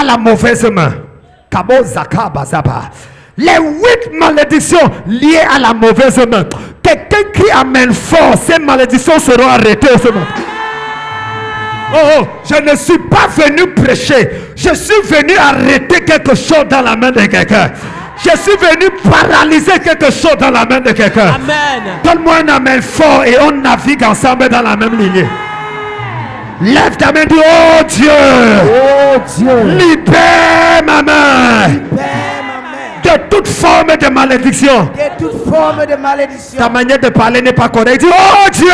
à la mauvaise main. Les 8 malédictions liées à la mauvaise main. Quelqu'un qui amène fort, ces malédictions seront arrêtées au ce moment. Oh, je ne suis pas venu prêcher. Je suis venu arrêter quelque chose dans la main de quelqu'un. Je suis venu paralyser quelque chose dans la main de quelqu'un. Amen. Donne-moi un amen fort et on navigue ensemble dans la même lignée. Lève ta main, dis oh Dieu, Oh Dieu, libère ma main libère ma main de toute forme de malédiction. de toute forme de malédiction. Ta manière de parler n'est pas correcte. Dis oh Dieu,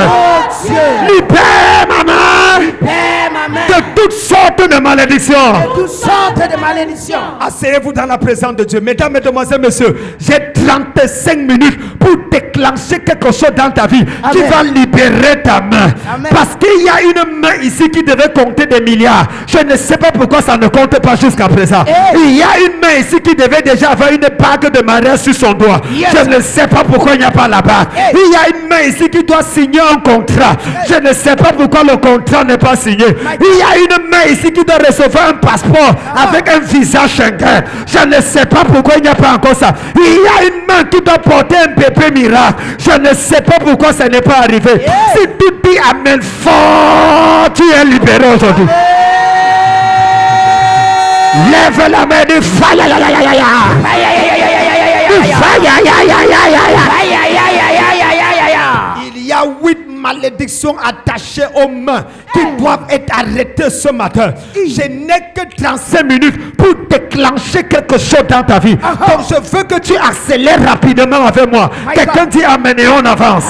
Oh Dieu, libère ma main libère ma main de toutes sortes de malédictions. de toutes sortes de malédictions. Asseyez-vous dans la présence de Dieu. Mesdames, mesdemoiselles, messieurs, j'ai 35 minutes pour déclencher quelque chose dans ta vie qui Amen. va libérer ta main. Amen. Parce qu'il y a une main ici qui devait compter des milliards. Je ne sais pas pourquoi ça ne compte pas jusqu'à présent. Hey. Il y a une main ici qui devait déjà avoir une bague de mariage sur son doigt. Yes. Je ne sais pas pourquoi il n'y a pas la bague. Hey. Il y a une main ici qui doit signer un contrat. Je ne sais pas pourquoi le contrat n'est pas signé. Il y a une main ici qui doit recevoir un passeport avec un visa Schengen. Je ne sais pas pourquoi il n'y a pas encore ça. Il y a une main qui doit porter un bébé miracle. Je ne sais pas pourquoi ça n'est pas arrivé. Si tu dis amen fort, tu es libéré aujourd'hui. Lève la main du fire. Il y a 8 malédictions attachées aux mains qui doivent être arrêtées ce matin. Je n'ai que 35 minutes pour déclencher quelque chose dans ta vie. Donc je veux que tu accélères rapidement avec moi. Quelqu'un dit amen et on avance.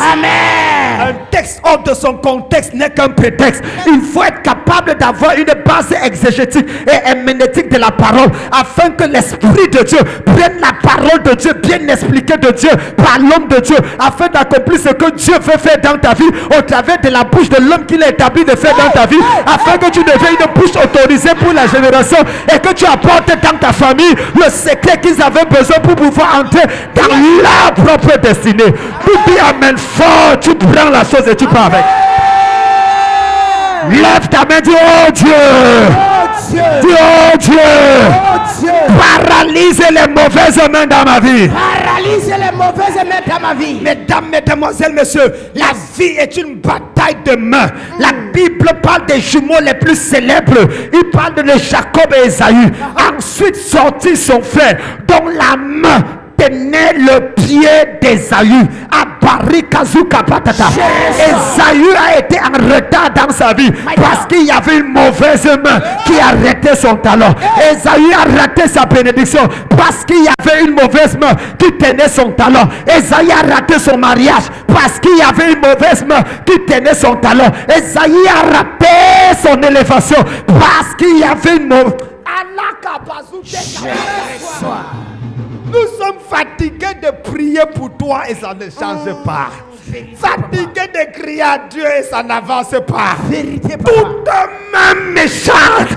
Un texte hors de son contexte n'est qu'un prétexte. Il faut être capable d'avoir une base exégétique et herméneutique de la parole afin que l'Esprit de Dieu prenne la parole de Dieu bien expliquée de Dieu par l'homme de Dieu afin d'accomplir ce que Dieu veut faire dans ta vie au travers de la bouche de l'homme qu'il a établi de faire dans ta vie afin que tu deviennes une bouche autorisée pour la génération et que tu apportes dans ta famille le secret qu'ils avaient besoin pour pouvoir entrer dans leur propre destinée. Tu dis amen fort, tu prends la chose et tu pars avec. Lève ta main, dis oh Dieu. Oh Dieu, Dis oh Dieu. oh Dieu, Paralyse les mauvaises mains dans ma vie. paralyse les mauvaises mains dans ma vie. Mesdames, mesdemoiselles, messieurs, la vie est une bataille de mains. La Bible parle des jumeaux les plus célèbres. Il parle de Jacob et Ésaü. Ensuite sortit son frère dont la main tenait le pied d'Ésaü à Barikazukapatata. Ésaü a été en retard dans sa vie parce qu'il y avait une mauvaise main qui arrêtait son talent. Ésaü a raté sa bénédiction parce qu'il y avait une mauvaise main qui tenait son talent. Ésaü a raté son mariage parce qu'il y avait une mauvaise main qui tenait son talent. Ésaü a raté son élévation parce qu'il y avait une mauvaise. Nous sommes fatigués de prier pour toi et ça ne change pas. Fatigués de crier à Dieu et ça n'avance pas. Toute main méchante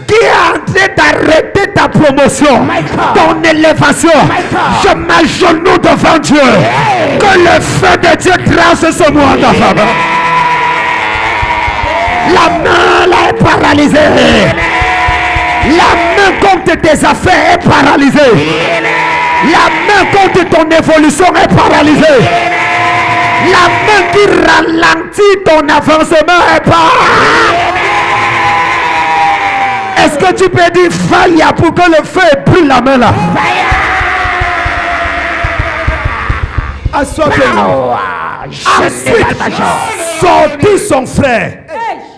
qui est en train d'arrêter ta promotion, ton élévation, je m'agenouille devant Dieu. Que le feu de Dieu trace ce mot en ta faveur. La main là est paralysée. La main contre tes affaires est paralysée. La main contre ton évolution est paralysée. La main qui ralentit ton avancement est paralysée. Est-ce que tu peux dire fire pour que le feu brûle la main là? Assois-toi. Ensuite, sortit son frère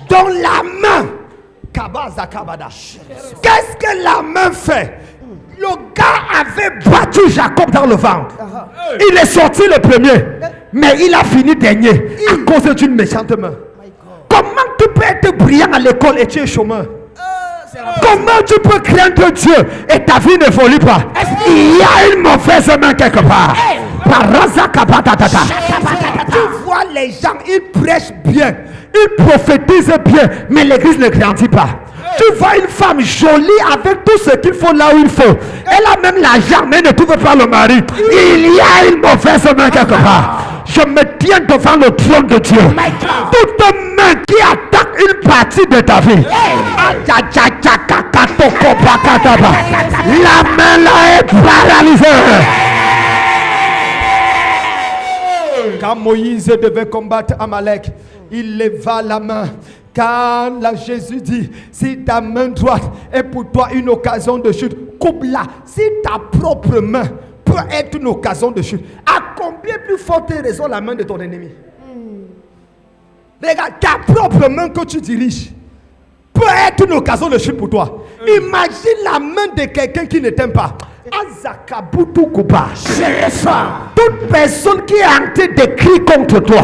dont la main. Qu'est-ce que la main fait? Le gars avait battu Jacob dans le ventre. Il est sorti le premier, mais il a fini dernier à cause d'une méchante main. Comment tu peux être brillant à l'école et tu es chômeur? Comment tu peux craindre Dieu et ta vie n'évolue pas? Il y a une mauvaise main quelque part. Tu vois les gens, ils prêchent bien, ils prophétisent bien, mais l'église ne grandit pas. Tu vois une femme jolie avec tout ce qu'il faut là où il faut. Elle a même l'argent, mais ne trouve pas le mari. Il y a une mauvaise main quelque part. Je me tiens devant le trône de Dieu. Toute main qui attaque une partie de ta vie, la main là est paralysée. Quand Moïse devait combattre Amalek, il leva la main. Quand là, Jésus dit, si ta main droite est pour toi une occasion de chute, coupe-la. Si ta propre main peut être une occasion de chute, à combien plus forte raison la main de ton ennemi? Regarde, ta propre main que tu diriges peut être une occasion de chute pour toi. Imagine la main de quelqu'un qui ne t'aime pas. Toute personne qui est en train d'écrire contre toi,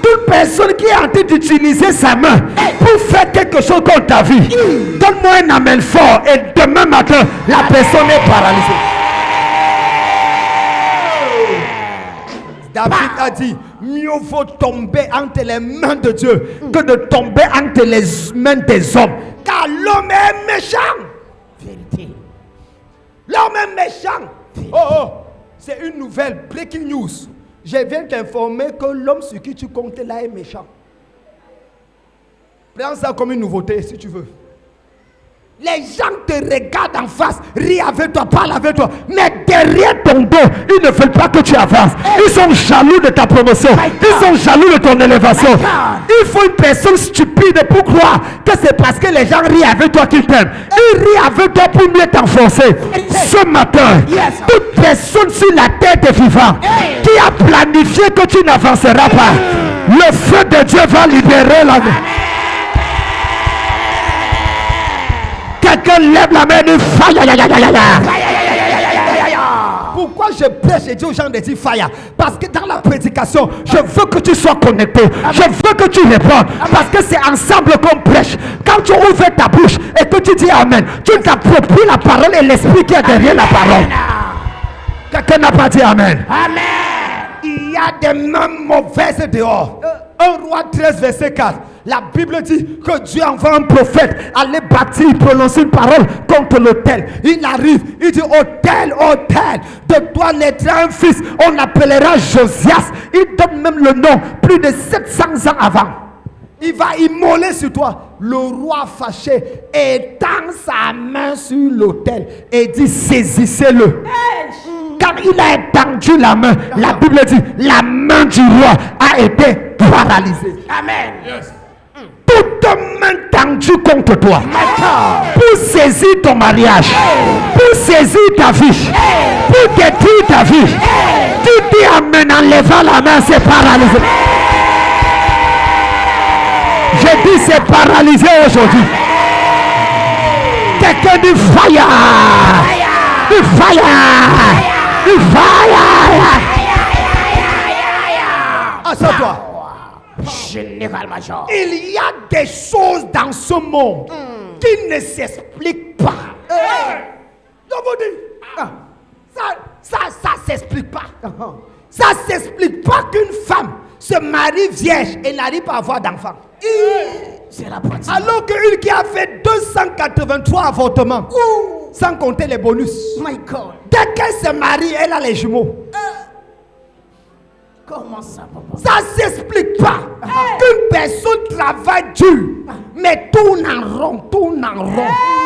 toute personne qui est en train d'utiliser sa main pour faire quelque chose contre ta vie, donne-moi un amen fort et demain matin, la personne est paralysée. David a dit, mieux vaut tomber entre les mains de Dieu que de tomber entre les mains des hommes. Car l'homme est méchant. Vérité. L'homme est méchant. Oh, c'est une nouvelle, breaking news. Je viens t'informer que l'homme sur qui tu comptes là est méchant. Prends ça comme une nouveauté si tu veux. Les gens te regardent en face, rient avec toi, parlent avec toi, mais derrière ton dos, ils ne veulent pas que tu avances. Ils sont jaloux de ta promotion. Ils sont jaloux de ton élévation. Il faut une personne stupide pour croire que c'est parce que les gens rient avec toi qu'ils t'aiment. Ils rient avec toi pour mieux t'enfoncer. Ce matin, toute personne sur la terre des vivants qui a planifié que tu n'avanceras pas, le feu de Dieu va libérer la main. Quelqu'un lève la main et dit fire. Pourquoi je prêche et dis aux gens de dire fire? Parce que dans la prédication, je veux que tu sois connecté. Je veux que tu répondes. Parce que c'est ensemble qu'on prêche. Quand tu ouvres ta bouche et que tu dis amen, tu t'appropries la parole et l'esprit qui est derrière la parole. Quelqu'un n'a pas dit amen. Amen. Il y a des mains mauvaises dehors. 1 Roi 13 verset 4. La Bible dit que Dieu envoie un prophète aller bâtir, prononcer une parole contre l'autel. Il arrive, il dit autel, autel, de toi naîtra un fils, on l'appellera Josias. Il donne même le nom plus de 700 ans avant. Il va immoler sur toi. Le roi fâché étend sa main sur l'autel et dit saisissez-le. Quand il a étendu la main, la Bible dit la main du roi a été paralysée. Amen. Yes. Toute main tendue contre toi pour saisir ton mariage, pour saisir ta vie, pour détruire ta vie, tu dis amen en levant la main, c'est paralysé. Je dis c'est paralysé aujourd'hui. Quelqu'un dit fire, du fire, du fire. Assois-toi. Général Major. Il y a des choses dans ce monde qui ne s'expliquent pas. Je vous dis, ça s'explique pas. Ça s'explique pas qu'une femme se marie vierge et n'arrive pas à avoir d'enfant. C'est la pratique. Alors qu'une qui a fait 283 avortements, sans compter les bonus. My God. Dès qu'elle se marie, elle a les jumeaux. Comment ça, papa? Ça s'explique pas. Qu'une personne travaille dur, mais tourne en rond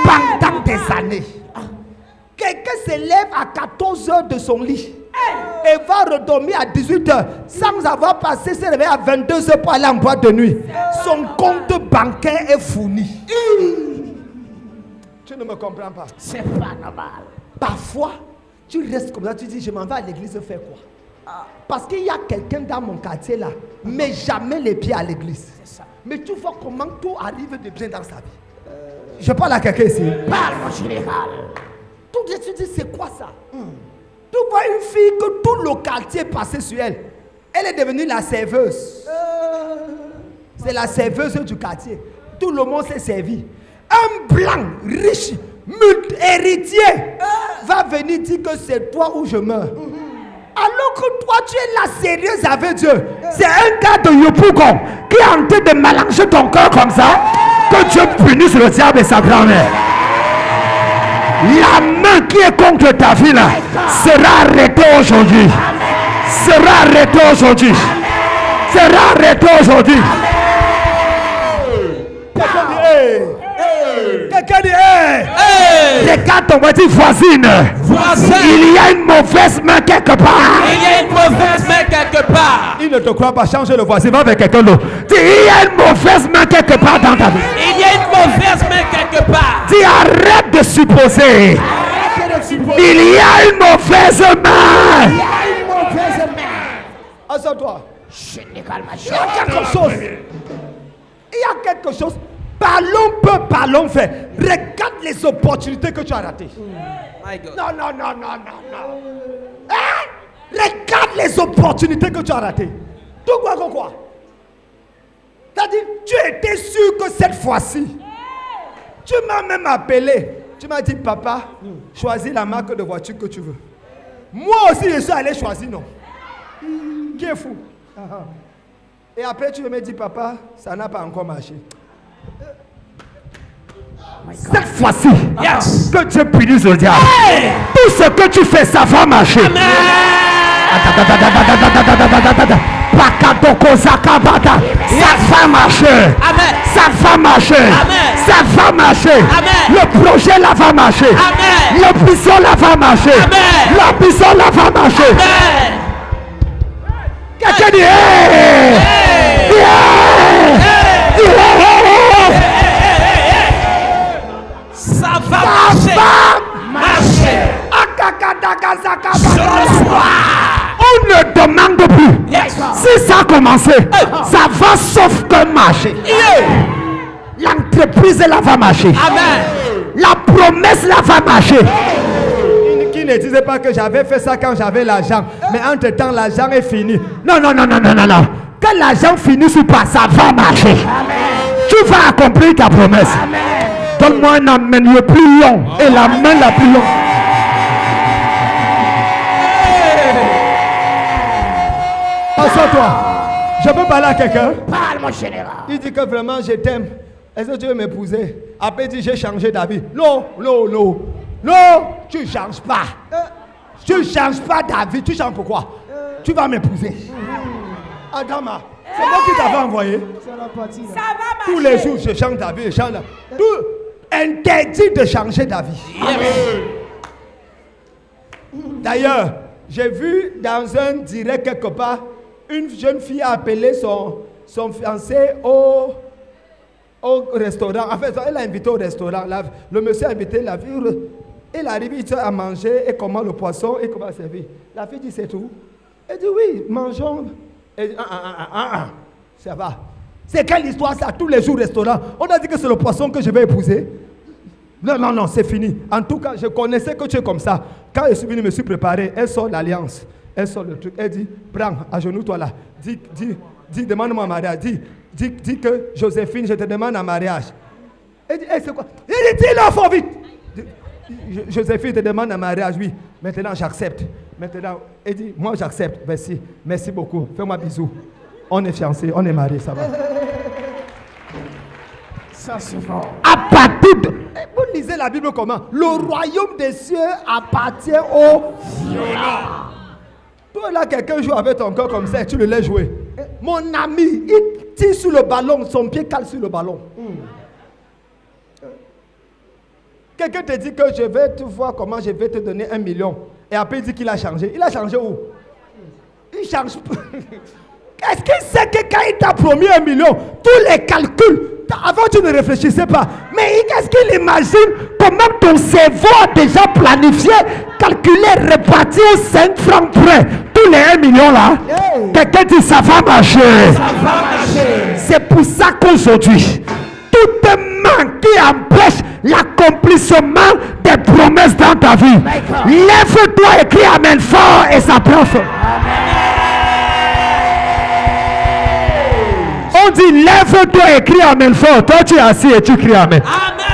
pendant des années. Quelqu'un se lève à 14 heures de son lit et va redormir à 18 heures sans avoir passé ses réveils à 22 heures pour aller en boîte de nuit. Son compte bancaire est fourni. Tu ne me comprends pas. C'est pas normal. Parfois, tu restes comme ça, tu dis je m'en vais à l'église faire quoi? Parce qu'il y a quelqu'un dans mon quartier là, mais jamais les pieds à l'église. Mais tu vois comment tout arrive de bien dans sa vie. Je parle à quelqu'un ici. Parle mon général. Tout de suite, tu dis c'est quoi ça? Tu vois une fille que tout le quartier passait sur elle. Elle est devenue la serveuse. C'est la serveuse du quartier. Tout le monde s'est servi. Un blanc riche, héritier, va venir dire que c'est toi ou je meurs. Alors que toi, tu es la sérieuse avec Dieu. C'est un gars de Yopougon qui est en train de mélanger ton cœur comme ça. Que Dieu punisse le diable et sa grand-mère. La main qui est contre ta vie là sera arrêtée aujourd'hui. Sera arrêtée aujourd'hui. Sera arrêtée aujourd'hui. Quelqu'un dit, regarde ton voisin, voisine. Il y a une mauvaise main quelque part. Il y a une mauvaise main quelque part. Il ne te croit pas, change le voisin, va avec quelqu'un d'autre. Dis, il y a une mauvaise main quelque part dans ta vie. Il y a une mauvaise main quelque part. Dis, arrête de supposer. Il y a une mauvaise main. Il y a une mauvaise main. Assois-toi. Je n'égale ma Il y a quelque chose. Il y a quelque chose. Parlons peu, parlons fait. Regarde les opportunités que tu as ratées. My God. Non, non, non, non, non, non. Hein? Regarde les opportunités que tu as ratées. Tout quoi? C'est-à-dire, tu étais sûr que cette fois-ci, tu m'as même appelé. Tu m'as dit, papa, choisis la marque de voiture que tu veux. Moi aussi, je suis allé choisir, non. Qui est fou? Et après, tu me dis, papa, ça n'a pas encore marché. Cette fois-ci, que Dieu punisse le diable. Tout ce que tu fais, ça va marcher. Ça va marcher. Amen. Ça va marcher. Amen. Ça va marcher. Amen. Le projet là va marcher. Amen. L'ambition là va marcher. Amen. L'ambition là va marcher. Amen. Quelqu'un dit, hey! Yeah! Ça va marcher. Je reçois. On ne demande plus. Yes. Si ça a commencé, ça va sauf que marcher. L'entreprise là va marcher. Amen. La promesse là va marcher. Qui ne disait pas que j'avais fait ça quand j'avais l'argent. Mais entre-temps, l'argent est fini. Non, non, non, non, non, non, non. Que l'argent finisse ou pas, ça va marcher. Amen. Tu vas accomplir ta promesse. Donne-moi un amen le plus long et la main la plus longue. Assois-toi. Je peux parler à quelqu'un? Parle, mon général. Il dit que vraiment je t'aime. Est-ce que tu veux m'épouser? Après il dit j'ai changé d'avis. Non, non, non. Non, tu ne changes pas. Tu ne changes pas d'avis. Tu changes pourquoi? Tu vas m'épouser. Adama, c'est moi qui t'avais envoyé. Ça va partir. Ça va Tous marcher. les jours je change d'avis. Je change d'avis. Tout interdit de changer d'avis. D'ailleurs, j'ai vu dans un direct quelque part, une jeune fille a appelé son fiancé au restaurant. En fait, elle l'a invité au restaurant. Le monsieur a invité la fille. Il arrive, il a mangé et comment le poisson et comment servir. La fille dit c'est tout. Elle dit oui, mangeons. Elle dit ça va. C'est quelle histoire ça? Tous les jours au restaurant. On a dit que c'est le poisson que je vais épouser. Non, non, non, c'est fini. En tout cas, je connaissais que tu es comme ça. Quand je suis venu, je me suis préparé. Elle sort l'alliance. Elle sort le truc. Elle dit, prends, agenouille-toi là. Dis, demande-moi en mariage. Dis que Joséphine, je te demande en mariage. Elle dit, hey, c'est quoi? Il dit, dis-le, faut vite. Joséphine te demande en mariage, oui. Maintenant, j'accepte. Maintenant, elle dit, moi, j'accepte. Merci. Merci beaucoup. Fais-moi bisous. On est fiancés, on est mariés, ça va. Ça, c'est fort. À partir de... Vous lisez la Bible comment? Le royaume des cieux appartient aux violents. Toi là, quelqu'un joue avec ton corps comme ça et tu le laisses jouer. Mon ami, il tire sur le ballon, son pied cale sur le ballon. Quelqu'un te dit que je vais te voir comment je vais te donner 1 million. Et après il dit qu'il a changé. Il a changé où? Il change pas. Est-ce qu'il sait que quand il t'a promis 1 million, tous les calculs, avant tu ne réfléchissais pas, mais est-ce qu'il imagine comment ton cerveau a déjà planifié, calculé, réparti aux 5 francs près, tous les 1 million là? Quelqu'un dit ça va marcher. Ça va marcher. C'est pour ça qu'aujourd'hui, toute main qui empêche l'accomplissement des promesses dans ta vie, lève-toi et crie Amen fort et ça prend fort. On dit lève-toi et crie Amen fort. Toi tu es assis et tu cries Amen. Amen.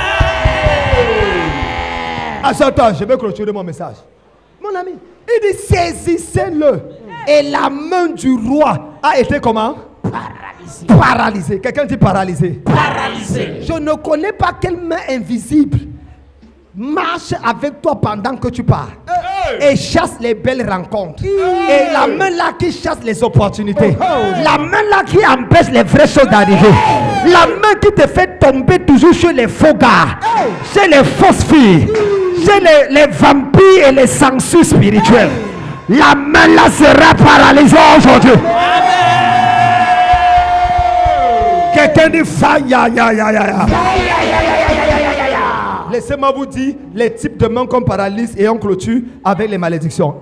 Attends, je vais clôturer mon message. Mon ami, il dit saisissez-le. Et la main du roi a été comment? Paralysé. Paralysée. Quelqu'un dit paralysé. Paralysé. Je ne connais pas quelle main invisible marche avec toi pendant que tu pars et chasse les belles rencontres. Et la main là qui chasse les opportunités. La main là qui empêche les vraies choses d'arriver. La main qui te fait tomber toujours chez les faux gars, chez les fausses filles, chez les vampires et les sangsues spirituels. La main là sera paralysée aujourd'hui. Quelqu'un dit faya, ya. Laissez-moi vous dire les types de mains qu'on paralyse et on clôture avec les malédictions.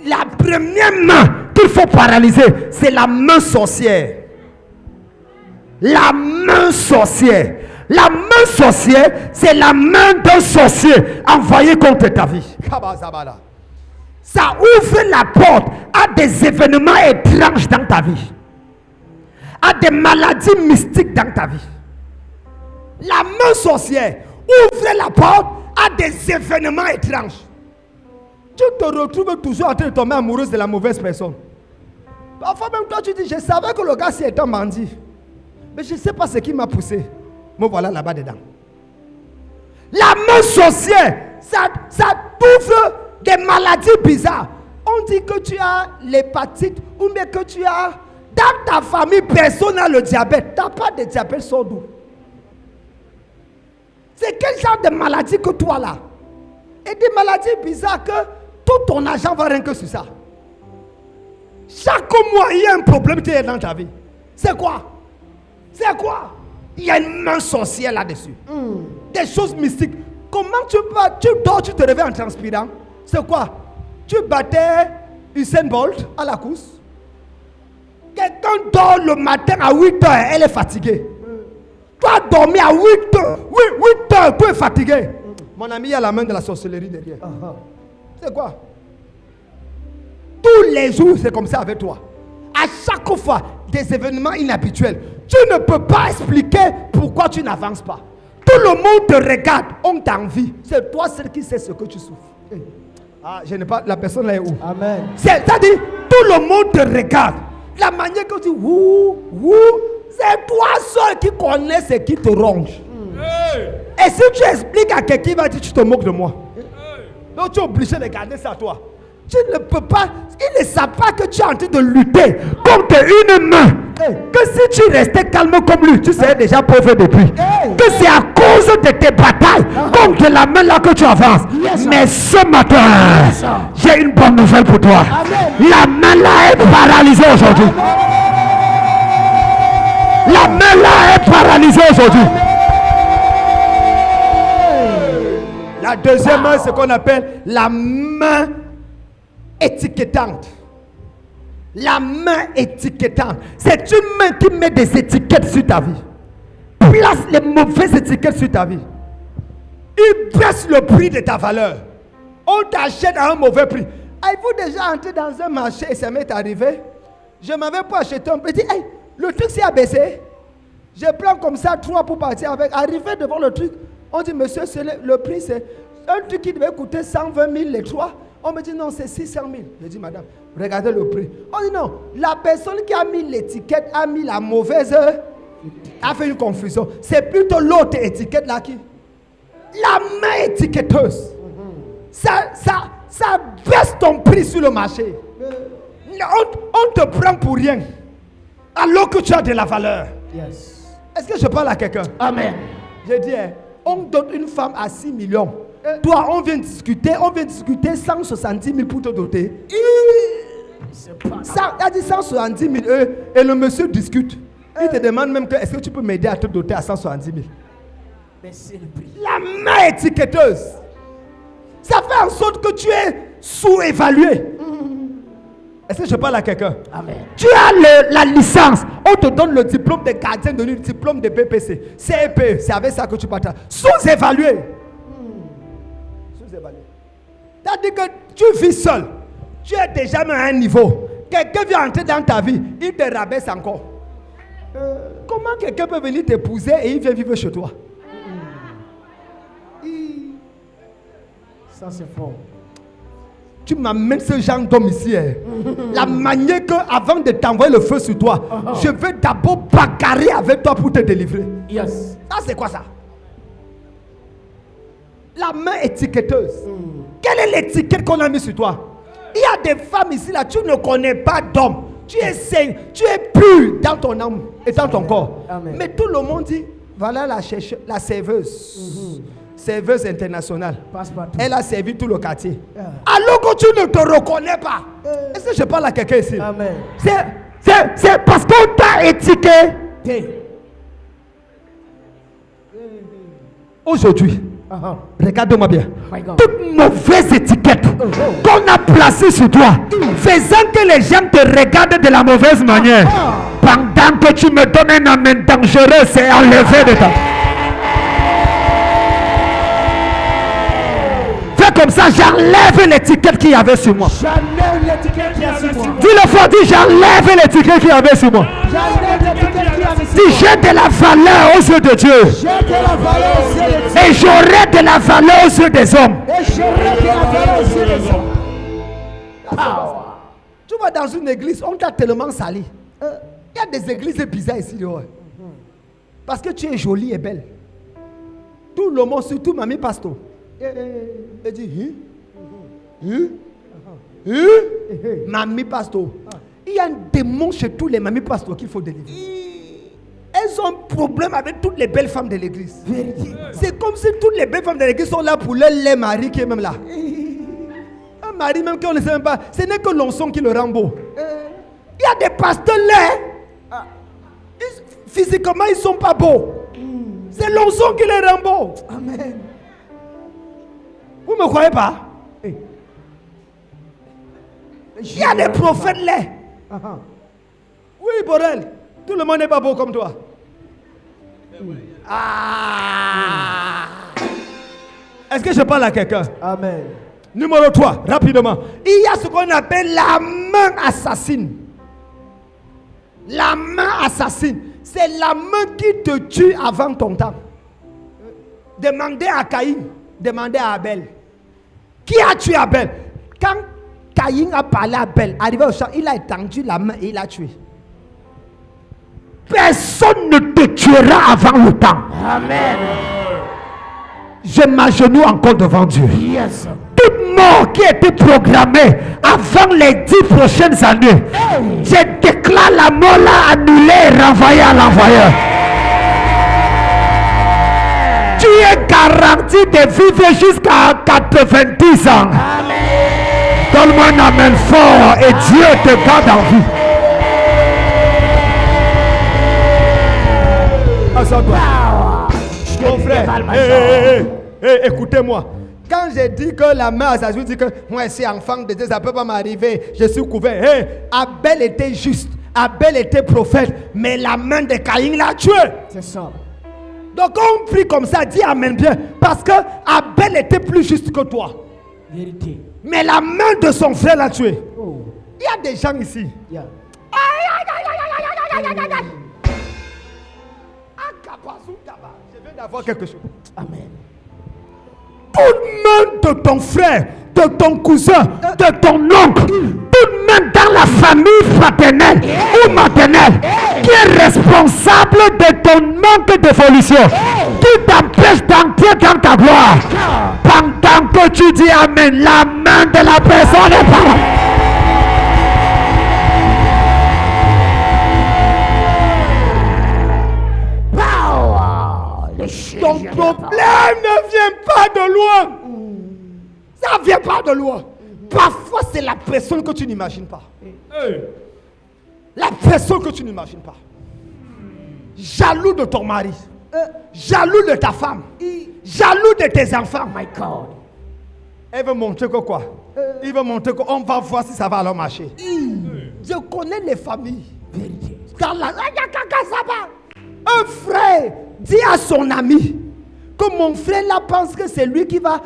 La première main qu'il faut paralyser, c'est la main sorcière. La main sorcière. La main sorcière, c'est la main d'un sorcier envoyé contre ta vie. Ça ouvre la porte à des événements étranges dans ta vie, à des maladies mystiques dans ta vie. La main sorcière ouvre la porte à des événements étranges. Tu te retrouves toujours en train de tomber amoureuse de la mauvaise personne. Parfois même toi tu dis, je savais que le gars c'est un bandit, mais je ne sais pas ce qui m'a poussé. Me voilà là-bas dedans. La main sorcière, ça t'ouvre des maladies bizarres. On dit que tu as l'hépatite ou bien que tu as... Dans ta famille, personne n'a le diabète. Tu n'as pas de diabète, sort d'où? C'est quel genre de maladie que toi là? Et des maladies bizarres que tout ton argent va rien que sur ça. Chaque mois, il y a un problème qui est dans ta vie. C'est quoi? C'est quoi? Il y a une main sorcière là-dessus. Des choses mystiques. Comment tu dors, tu te réveilles en transpirant? C'est quoi? Tu battais Usain Bolt à la course. Quelqu'un dort le matin à 8 heures, elle est fatiguée. Toi, dormir à 8 heures, 8 heures, tu es fatigué. Mon ami, il y a la main de la sorcellerie derrière. C'est quoi? Tous les jours, c'est comme ça avec toi. À chaque fois, des événements inhabituels. Tu ne peux pas expliquer pourquoi tu n'avances pas. Tout le monde te regarde, on t'envie. C'est toi seul qui sais ce que tu souffres. Je n'ai pas, la personne là est où? Amen. C'est-à-dire, tout le monde te regarde. La manière que tu dis, c'est toi seul qui connais ce qui te ronge. Et si tu expliques à quelqu'un, il va dire, tu te moques de moi. Donc tu es obligé de garder ça à toi. Tu ne peux pas, il ne sait pas que tu es en train de lutter contre une main. Que si tu restais calme comme lui, tu serais déjà pauvre depuis. Que c'est à cause de tes batailles contre la main là que tu avances. Mais ce matin, j'ai une bonne nouvelle pour toi. La main là est paralysée aujourd'hui. La main là est paralysée aujourd'hui. La deuxième main, c'est ce qu'on appelle la main étiquetante. La main étiquetante. C'est une main qui met des étiquettes sur ta vie. Place les mauvaises étiquettes sur ta vie. Il baisse le prix de ta valeur. On t'achète à un mauvais prix. Avez-vous déjà entré dans un marché et ça m'est arrivé? Je ne m'avais pas acheté un petit. Hey, le truc s'est abaissé. Je prends comme ça 3 pour partir avec. Arrivé devant le truc, on dit, monsieur, le prix c'est un truc qui devait coûter 120 000 les 3. On me dit non, c'est 600 000. Je dis madame, regardez le prix. On dit non, la personne qui a mis l'étiquette a mis la mauvaise, a fait une confusion. C'est plutôt l'autre étiquette là qui. La main étiquetteuse. Ça baisse ton prix sur le marché. On te prend pour rien. Alors que tu as de la valeur. Yes. Est-ce que je parle à quelqu'un? Amen. Je dis, on donne une femme à 6 millions. Toi, on vient discuter 170 000 pour te doter. Ça a dit 170 000 et le monsieur discute. Il te demande même que est-ce que tu peux m'aider à te doter à 170 000. Mais c'est le prix. La main étiquetteuse. Ça fait en sorte que tu es sous-évalué. Est-ce que je parle à quelqu'un? Amen. Tu as la licence. On te donne le diplôme de gardien de nuit, le diplôme de BPC. CEP, c'est avec ça que tu partages. Sous-évalué. Sous-évalué. C'est-à-dire que tu vis seul. Tu es déjà à un niveau. Quelqu'un vient entrer dans ta vie, il te rabaisse encore. Comment quelqu'un peut venir t'épouser et il vient vivre chez toi? Ça c'est fort. Tu m'amènes ce genre d'homme ici. La manière que, avant de t'envoyer le feu sur toi, je veux d'abord bagarrer avec toi pour te délivrer. Yes. Ça, c'est quoi ça? La main étiquetteuse. Quelle est l'étiquette qu'on a mis sur toi? Il y a des femmes ici, là, tu ne connais pas d'homme. Tu es saint, tu es pur dans ton âme et dans ton corps. Amen. Mais tout le monde dit, voilà la serveuse. Serveuse internationale. Passe partout. Elle a servi tout le quartier. Alors que tu ne te reconnais pas. Est-ce que je parle à quelqu'un ici? Amen. C'est parce qu'on t'a étiqueté. Aujourd'hui, regarde-moi bien. My God. Toute mauvaise étiquette qu'on a placée sur toi, faisant que les gens te regardent de la mauvaise manière, pendant que tu me donnes un amen dangereux, c'est enlevé de ta. Fais comme ça, j'enlève l'étiquette qu'il y avait sur moi. J'enlève l'étiquette qui est sur moi. Dis-le fort, dis j'enlève l'étiquette qu'il y avait sur moi. J'enlève l'étiquette qui est sur moi. Dis j'ai de la valeur aux yeux de Dieu. J'ai de la valeur aux yeux de Dieu. Et j'aurai de la valeur aux yeux des hommes. Et j'aurai de la valeur aux yeux des hommes. Tu vas dans une église, on t'a tellement sali. Il y a des églises bizarres ici dehors. Parce que tu es jolie et belle. Tout le monde, surtout Mamie Pasto. Elle dit, Mamie Pasto. Il y a un démon chez tous les Mamie Pasto qu'il faut délivrer. Elles ont un problème avec toutes les belles femmes de l'église. C'est comme si toutes les belles femmes de l'église sont là pour leur lait mari qui est même là. Un mari même qu'on ne sait même pas. Ce n'est que l'onction qui le rend beau. Il y a des pasteurs là. Physiquement, ils ne sont pas beaux. C'est l'onction qui les rend beaux. Amen. Vous ne me croyez pas? Il y a des prophètes là. Oui, Borel. Tout le monde n'est pas beau comme toi. Est-ce que je parle à quelqu'un? Amen. Numéro 3, rapidement. Il y a ce qu'on appelle la main assassine. La main assassine. C'est la main qui te tue avant ton temps. Demandez à Caïn, demandez à Abel. Qui a tué Abel? Quand Caïn a parlé à Abel, arrivé au champ, il a étendu la main et il a tué. Personne ne te tuera avant le temps. Amen. Je m'agenouille encore devant Dieu. Yes. Toute mort qui était programmée avant les 10 prochaines années, je déclare la mort là annulée et renvoyée à l'envoyeur. Tu es garanti de vivre jusqu'à 90 ans. Donne-moi un amen fort et Dieu te garde en vie. Mon frère, écoutez-moi. Quand j'ai dit que la main assassine, dit que moi, c'est enfant de Dieu, ça ne peut pas m'arriver, je suis couvert. Abel était juste, Abel était prophète, mais la main de Caïn l'a tué. C'est ça. Donc on prie comme ça, dis amen bien, parce que Abel était plus juste que toi. Vérité. Mais la main de son frère l'a tué. Oh. Il y a des gens ici. Yeah. Je viens d'avoir quelque chose. Amen. Toute main de ton frère, de ton cousin, de ton oncle, toute main dans la famille fraternelle ou maternelle qui est responsable de ton manque d'évolution, qui t'empêche d'entrer dans ta gloire. Pendant que tu dis amen, la main de la personne est par là. Ton problème ne vient pas de loin. Ça ne vient pas de loin. Parfois, c'est la personne que tu n'imagines pas. La personne que tu n'imagines pas. Jaloux de ton mari. Jaloux de ta femme. Jaloux de tes enfants. My God. Elle veut montrer que quoi? Il veut montrer qu'on va voir si ça va alors marcher. Je connais les familles. Vérité. Dans la... Un frère dit à son ami que mon frère là pense que c'est lui qui va.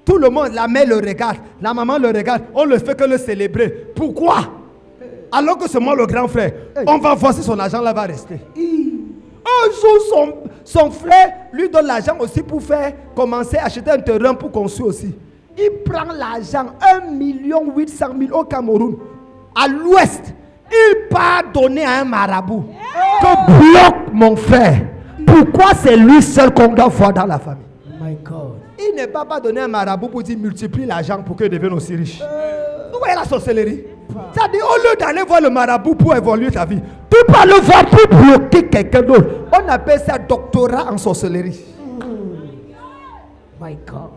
Tout le monde, la mère le regarde, la maman le regarde, on ne fait que le célébrer. Pourquoi? Alors que c'est moi le grand frère. On va voir si son argent là va rester. Un jour, son frère lui donne l'argent aussi pour faire commencer à acheter un terrain pour construire aussi. Il prend l'argent, 1 800 000 au Cameroun, à l'ouest. Il part donner à un marabout. Que bloque mon frère. Pourquoi c'est lui seul qu'on doit voir dans la famille? My God. Il ne va pas donner un marabout pour dire multiplie l'argent pour qu'il devienne aussi riche. Vous voyez la sorcellerie? C'est-à-dire, au lieu d'aller voir le marabout pour évoluer ta vie, tu peux aller voir pour bloquer quelqu'un d'autre. On appelle ça doctorat en sorcellerie. My God.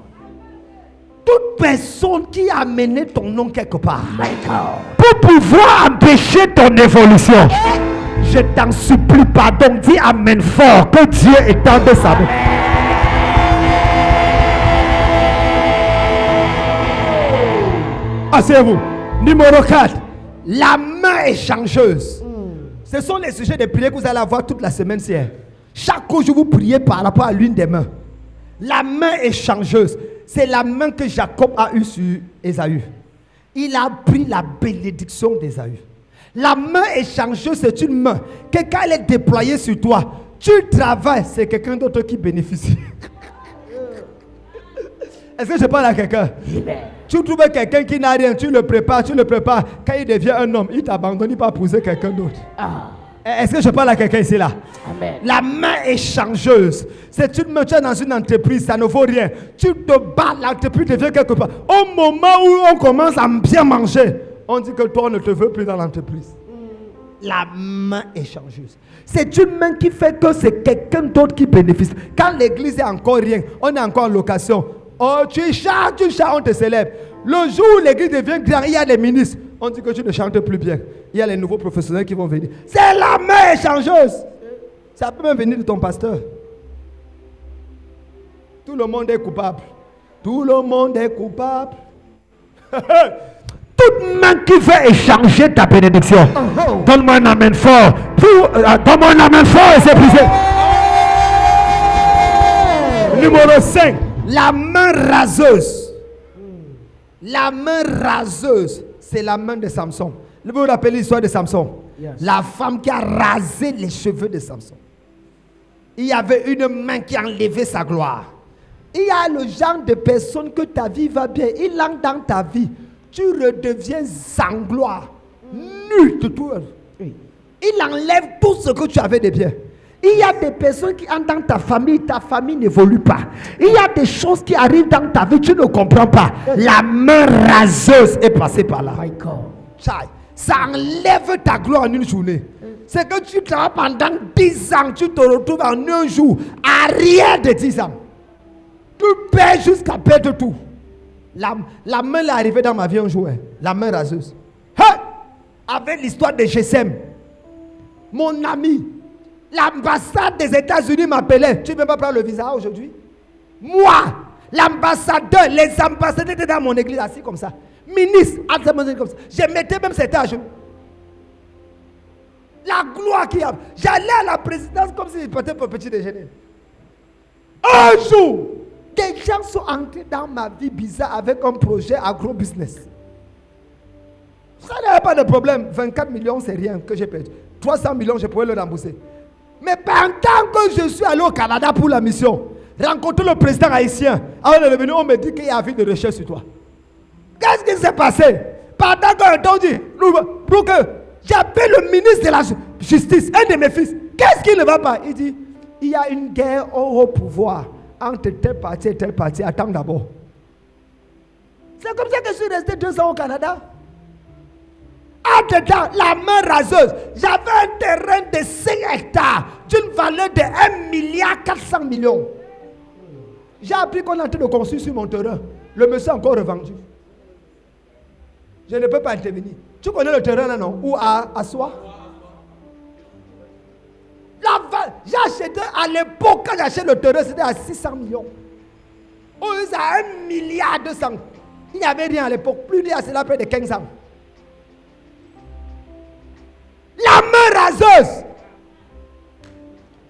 Toute personne qui a amené ton nom quelque part My God. pour pouvoir empêcher ton évolution, je t'en supplie, pardon, dis amen fort, que Dieu étende sa main. Asseyez-vous. Numéro 4, la main échangeuse. Ce sont les sujets de prière que vous allez avoir toute la semaine. Chaque jour, vous priez par rapport à l'une des mains. La main échangeuse, c'est la main que Jacob a eue sur Ésaü. Il a pris la bénédiction d'Ésaü. La main échangeuse, c'est une main que quand elle est déployée sur toi, tu travailles, c'est quelqu'un d'autre qui bénéficie. Est-ce que je parle à quelqu'un? Tu trouves quelqu'un qui n'a rien, tu le prépares. Quand il devient un homme, il t'abandonne, il va épouser quelqu'un d'autre. Est-ce que je parle à quelqu'un ici là? Amen. La main échangeuse, c'est une main, tu es dans une entreprise, ça ne vaut rien. Tu te bats, l'entreprise devient quelque part. Au moment où on commence à bien manger, on dit que toi, on ne te veut plus dans l'entreprise. La main échangeuse. C'est une main qui fait que c'est quelqu'un d'autre qui bénéficie. Quand l'église est encore rien, on est encore en location. Oh, tu chantes, on te célèbre. Le jour où l'église devient grande, il y a des ministres. On dit que tu ne chantes plus bien. Il y a les nouveaux professionnels qui vont venir. C'est la main échangeuse. Ça peut même venir de ton pasteur. Tout le monde est coupable. Tout le monde est coupable. Toute main qui veut échanger ta bénédiction. Donne-moi un amen fort. Donne-moi un amen fort et c'est brisé. Numéro 5. La main raseuse. La main raseuse, c'est la main de Samson. Vous vous rappelez l'histoire de Samson? Yes. La femme qui a rasé les cheveux de Samson. Il y avait une main qui a enlevé sa gloire. Il y a le genre de personne que ta vie va bien. Il entre dans ta vie. Tu redeviens sans gloire. Nu de tout. Il enlève tout ce que tu avais de bien. Il y a des personnes qui entrent dans ta famille n'évolue pas. Il y a des choses qui arrivent dans ta vie, tu ne comprends pas. La main raseuse est passée par là. My God. Ça enlève ta gloire en une journée. C'est que tu travailles pendant 10 ans, tu te retrouves en un jour, à rien de 10 ans. Tu perds jusqu'à perdre tout. La main est arrivée dans ma vie un jour, la main raseuse. Hein? Avec l'histoire de Gesem, mon ami, l'ambassade des États-Unis m'appelait. Tu ne peux pas prendre le visa aujourd'hui? Moi, l'ambassadeur, les ambassadeurs étaient dans mon église assis comme ça. Ministre, comme ça. Je mettais même cet âge. La gloire qu'il y a. J'allais à la présidence comme si j'étais pour petit déjeuner. Un jour, des gens sont entrés dans ma vie bizarre avec un projet agro-business. Ça n'avait pas de problème. 24 millions, c'est rien que j'ai perdu. 300 millions, je pouvais le rembourser. Mais pendant que je suis allé au Canada pour la mission, rencontrer le président haïtien, avant de revenir, on me dit qu'il y a avis de recherche sur toi. Qu'est-ce qui s'est passé? Pendant qu'on dit, pour que j'appelle le ministre de la Justice, un de mes fils, qu'est-ce qui ne va pas? Il dit, il y a une guerre au pouvoir entre tel parti et tel parti. Attends d'abord. C'est comme ça que je suis resté 2 ans au Canada. Entre-temps, la main raseuse, j'avais un terrain de 5 hectares d'une valeur de 1,4 milliard. J'ai appris qu'on est en train de construire sur mon terrain. Le monsieur a encore revendu. Je ne peux pas intervenir. Tu connais le terrain là, non? Ou à soi? J'ai acheté à l'époque, quand j'ai acheté le terrain, c'était à 600 millions. Aujourd'hui, c'est à 1,2 milliard. Il n'y avait rien à l'époque. Plus il y a cela près de 15 ans. La main raseuse.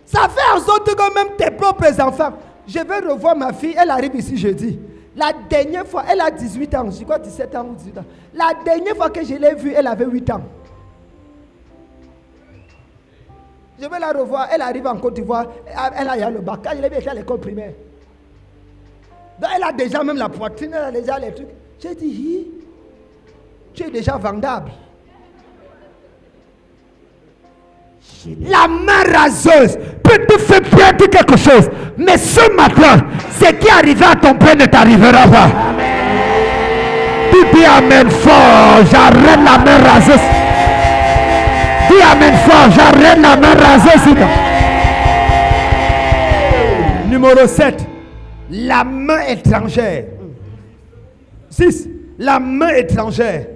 Ça fait en sorte que même tes propres enfants. Je vais revoir ma fille, elle arrive ici jeudi. La dernière fois, elle a 18 ans, je crois 17 ans ou 18 ans. La dernière fois que je l'ai vue, elle avait 8 ans. Je vais la revoir, elle arrive en Côte d'Ivoire, elle a le bac. Quand je l'ai vue, elle était à l'école primaire. Donc elle a déjà même la poitrine, elle a déjà les trucs. J'ai dit, tu es déjà vendable. La main raseuse peut te faire perdre quelque chose. Mais ce matin, ce qui est arrivé à ton père ne t'arrivera pas. Tu Dis amen fort, j'arrête la main rasée. Dis amen fort, j'arrête la main rasée. Numéro 7, la main étrangère. 6, la main étrangère.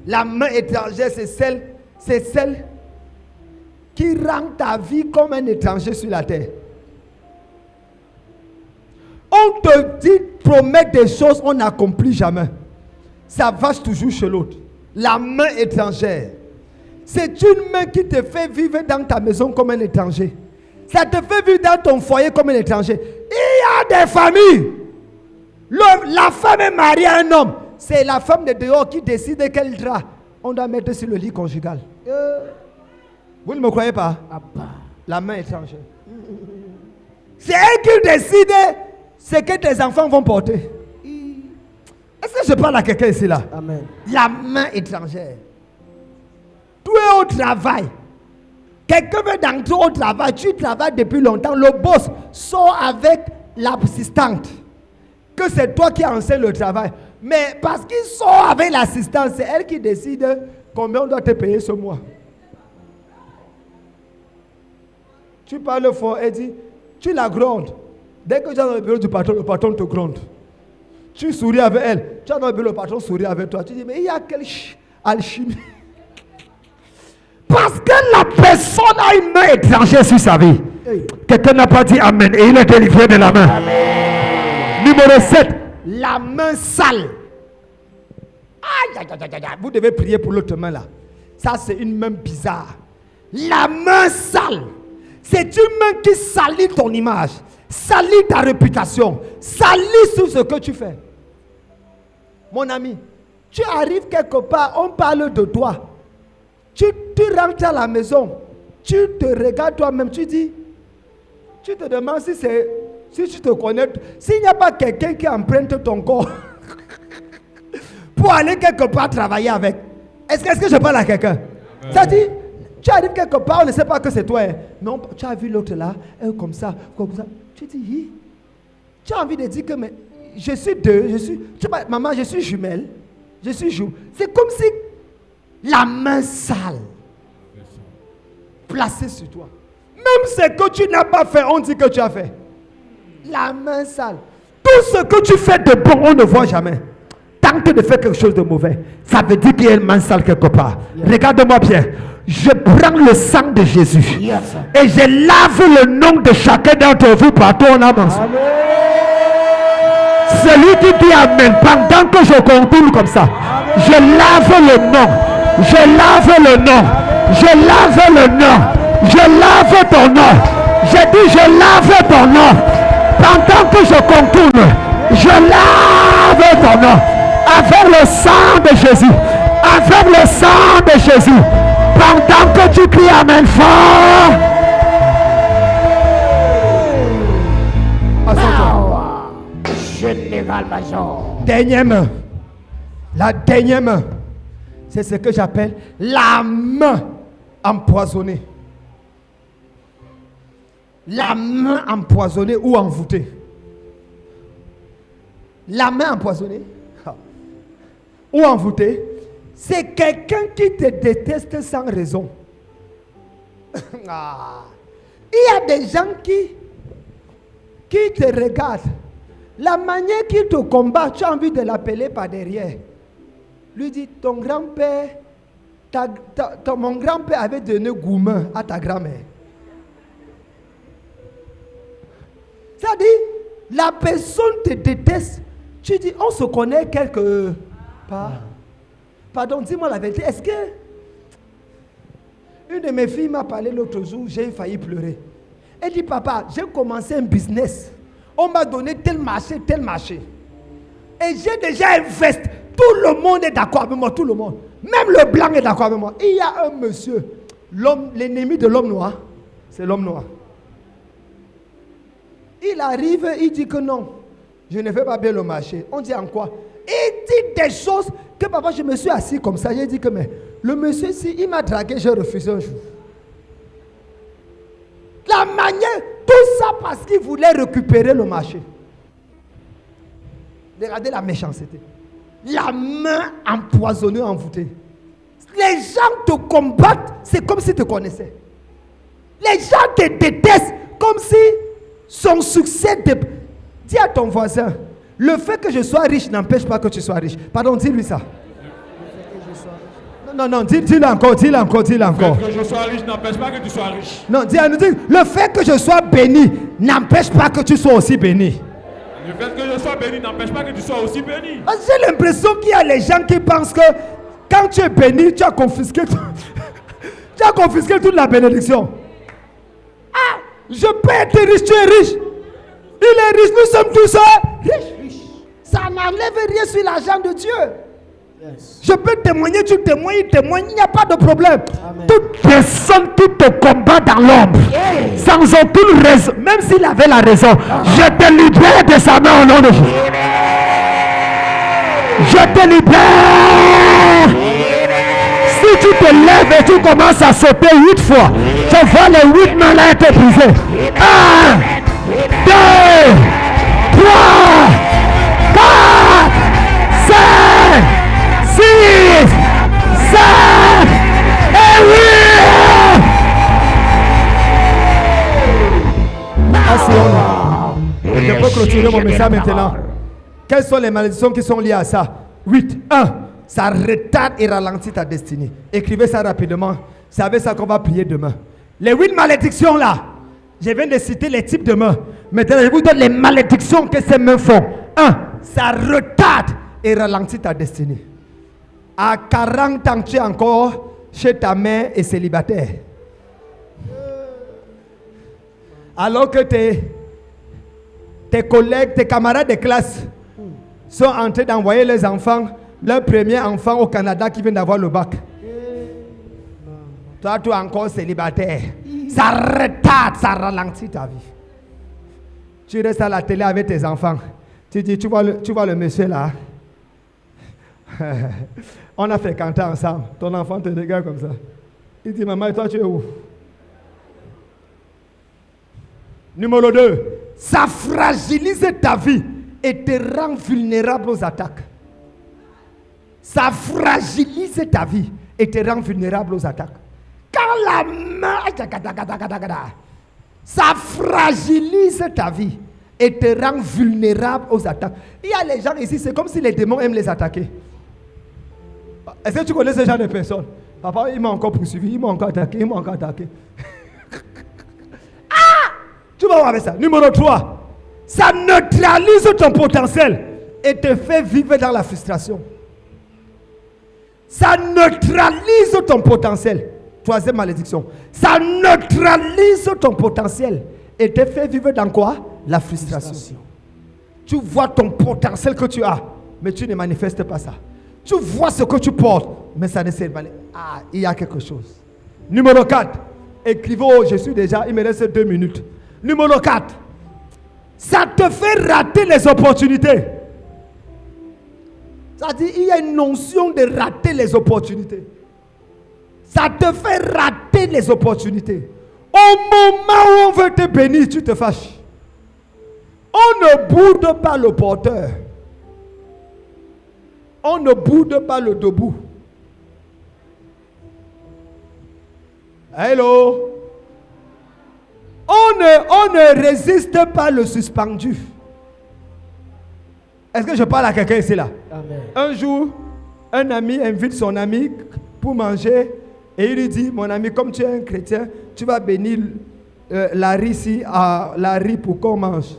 La main étrangère, c'est celle qui rend ta vie comme un étranger sur la terre. On te dit, promet des choses, on n'accomplit jamais. Ça va toujours chez l'autre. La main étrangère. C'est une main qui te fait vivre dans ta maison comme un étranger. Ça te fait vivre dans ton foyer comme un étranger. Il y a des familles. La femme est mariée à un homme. C'est la femme de dehors qui décide quel drap on doit mettre sur le lit conjugal. Vous ne me croyez pas? La main étrangère. C'est elle qui décide ce que tes enfants vont porter. Est-ce que je parle à quelqu'un ici là? Amen. La main étrangère. Tu es au travail. Quelqu'un veut d'entrer au travail. Tu travailles depuis longtemps. Le boss sort avec l'assistante. Que c'est toi qui enseigne le travail. Mais parce qu'il sort avec l'assistante, c'est elle qui décide combien on doit te payer ce mois. Tu parles fort et dis, tu la grondes. Dès que tu es dans le bureau du patron, le patron te gronde. Tu souris avec elle. Tu es dans le bureau, le patron sourit avec toi. Tu dis, mais il y a quelle alchimie? Parce que la personne a une main étrangère sur sa vie. Quelqu'un n'a pas dit Amen et il est délivré de la main. Amen. Numéro 7, la main sale. Aïe, aïe, aïe, aïe, aïe. Vous devez prier pour l'autre main là. Ça, c'est une main bizarre. La main sale. C'est une main qui salit ton image, salit ta réputation, salit tout ce que tu fais. Mon ami, tu arrives quelque part, on parle de toi. Tu rentres à la maison, tu te regardes toi-même, tu dis, tu te demandes si tu te connais, s'il n'y a pas quelqu'un qui emprunte ton corps pour aller quelque part travailler avec. Est-ce que je parle à quelqu'un? Ça dit, tu arrives quelque part, on ne sait pas que c'est toi. Hein. Non, tu as vu l'autre là, comme ça. Tu dis, hi. Tu as envie de dire que mais, je suis deux, maman, je suis jumelle. C'est comme si la main sale placée sur toi. Même ce que tu n'as pas fait, on dit que tu as fait. La main sale. Tout ce que tu fais de bon, on ne voit jamais. Tant que de faire quelque chose de mauvais, ça veut dire qu'il y a une main sale quelque part. Yeah. Regarde-moi bien. Je prends le sang de Jésus et je lave le nom de chacun d'entre vous partout en avance. Celui qui dit Amen, pendant que je contourne comme ça, je lave le nom, je lave le nom, je lave le nom, je lave ton nom. J'ai dit je lave ton nom. Pendant que je contourne, je lave ton nom. Avec le sang de Jésus, avec le sang de Jésus. Pendant que tu cries Amen fort. Dernière main. La dernière main. C'est ce que j'appelle la main empoisonnée. La main empoisonnée ou envoûtée. La main empoisonnée ou envoûtée. C'est quelqu'un qui te déteste sans raison. Il y a des gens qui te regardent. La manière qu'il te combat, tu as envie de l'appeler par derrière. Lui dit, ton grand-père, mon grand-père avait donné gourmand à ta grand-mère. C'est-à-dire, la personne te déteste. Tu dis, on se connaît quelque part. Pardon, dis-moi la vérité. Est-ce que une de mes filles m'a parlé l'autre jour, j'ai failli pleurer. Elle dit, papa, j'ai commencé un business. On m'a donné tel marché. Et j'ai déjà investi. Tout le monde est d'accord avec moi, tout le monde. Même le blanc est d'accord avec moi. Il y a un monsieur, l'ennemi de l'homme noir, c'est l'homme noir. Il arrive, il dit que non, je ne fais pas bien le marché. On dit en quoi? Il dit des choses que papa, je me suis assis comme ça. J'ai dit que mais le monsieur, si il m'a dragué, j'ai refusé un jour. La manière, tout ça parce qu'il voulait récupérer le marché. Regardez la méchanceté. la main empoisonnée, envoûtée. Les gens te combattent, c'est comme s'ils te connaissaient. Les gens te détestent comme si son succès... Dis à ton voisin, le fait que je sois riche n'empêche pas que tu sois riche. Pardon, dis-lui ça. Non, dis-le encore. Le fait que je sois riche n'empêche pas que tu sois riche. Non, dis, le fait que je sois béni n'empêche pas que tu sois aussi béni. Le fait que je sois béni n'empêche pas que tu sois aussi béni. J'ai l'impression qu'il y a les gens qui pensent que quand tu es béni, tu as confisqué, tu as confisqué toute la bénédiction. Ah, je peux être riche, tu es riche. Il est riche, nous sommes tous riches. Ça n'enlève rien sur l'argent de Dieu. Yes. Je peux témoigner, tu témoignes, il n'y a pas de problème. Amen. Toute personne qui te combat dans l'ombre, sans aucune raison, même s'il avait la raison, je te libère de sa main au nom de Jésus. Je te libère. Si tu te lèves et tu commences à sauter 8 fois, tu vois les 8 mains là être brisées. 1, 2, 3, 4, 5, 6, 7 et 8. Je peux clôturer mon message maintenant. Quelles sont les malédictions qui sont liées à ça? 8. 1. Ça retarde et ralentit ta destinée. Écrivez ça rapidement. Vous savez ça qu'on va prier demain. Les 8 malédictions là. Je viens de citer les types de mains. Maintenant, je vous donne les malédictions que ces mains font. 1. Ça retarde et ralentit ta destinée. À 40 ans, tu es encore chez ta mère et célibataire. Alors que tes collègues, tes camarades de classe sont en train d'envoyer les enfants, leur premier enfant au Canada qui vient d'avoir le bac. Toi, tu es encore célibataire. Ça retarde, ça ralentit ta vie. Tu restes à la télé avec tes enfants. Tu dis, tu vois le monsieur là. On a fréquenté ensemble. Ton enfant te regarde comme ça. Il dit, maman, et toi, tu es où? Numéro 2. Ça fragilise ta vie et te rend vulnérable aux attaques. Ça fragilise ta vie et te rend vulnérable aux attaques. Quand la main, ça fragilise ta vie et te rend vulnérable aux attaques. Il y a les gens ici, c'est comme si les démons aiment les attaquer. Est-ce que tu connais ce genre de personnes? Papa, il m'a encore poursuivi, il m'a encore attaqué, Ah! Tu vas voir avec ça. Numéro 3. Ça neutralise ton potentiel et te fait vivre dans la frustration. Ça neutralise ton potentiel. Troisième malédiction. Ça neutralise ton potentiel et te fait vivre dans quoi? La frustration. Tu vois ton potentiel que tu as, mais tu ne manifestes pas ça. Tu vois ce que tu portes, mais ça ne sert pas. Ah, il y a quelque chose. Numéro 4. Écrivez, je suis déjà, il me reste 2 minutes. Numéro 4. Ça te fait rater les opportunités. Ça dit, il y a une notion de rater les opportunités. Ça te fait rater les opportunités. Au moment où on veut te bénir, tu te fâches. On ne boude pas le porteur. On ne boude pas le debout. Hello. On ne résiste pas le suspendu. Est-ce que je parle à quelqu'un ici là? Amen. Un jour, un ami invite son ami pour manger et il lui dit, mon ami, comme tu es un chrétien, tu vas bénir la riz ici, la riz pour qu'on mange.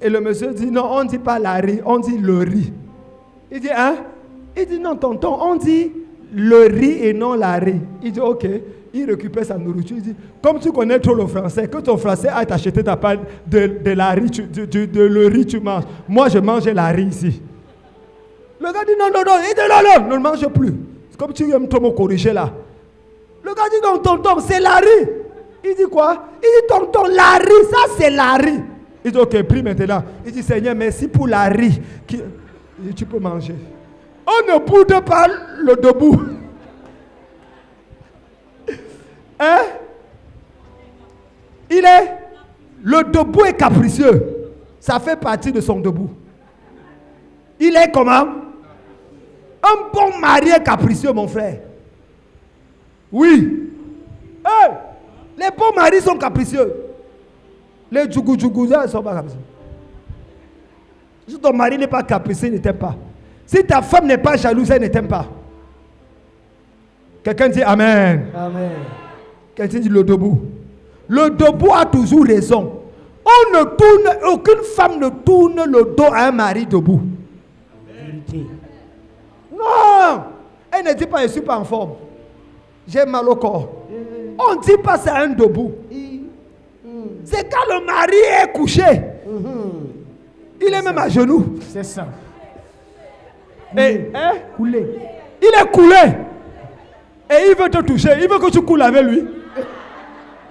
Et le monsieur dit, non, on ne dit pas la riz, on dit le riz. Il dit, hein? Il dit, non, tonton, on dit le riz et non la riz. Il dit, ok. Il récupère sa nourriture. Il dit, comme tu connais trop le français, que ton français aille t'acheter ta part de la riz, de le riz tu manges. Moi, je mange la riz ici. Le gars dit, non. Il dit, non, ne le mange plus. C'est comme tu aimes trop me corriger là. Le gars dit, non, tonton, c'est la riz. Il dit quoi? Il dit, tonton, la riz, ça c'est la riz. Il dit, ok, prie maintenant. Il dit, Seigneur, merci pour la riz. Il dit, tu peux manger. On ne boude pas le debout. Hein? Le debout est capricieux. Ça fait partie de son debout. Il est comment? Un bon mari est capricieux, mon frère. Oui. Hey, les bons maris sont capricieux. Les djougou-djougou, ils ne sont pas capricieux. Si ton mari n'est pas capricieux, il ne t'aime pas. Si ta femme n'est pas jalouse, elle ne t'aime pas. Quelqu'un dit Amen. Amen. Quelqu'un dit le debout. Le debout a toujours raison. On ne tourne, aucune femme ne tourne le dos à un mari debout. Vérité. Non. Elle ne dit pas je ne suis pas en forme. J'ai mal au corps. On ne dit pas ça à un debout. C'est quand le mari est couché. Il est même à genoux. C'est ça. Et, hein? Coulé. Il est coulé. Et il veut te toucher. Il veut que tu coules avec lui.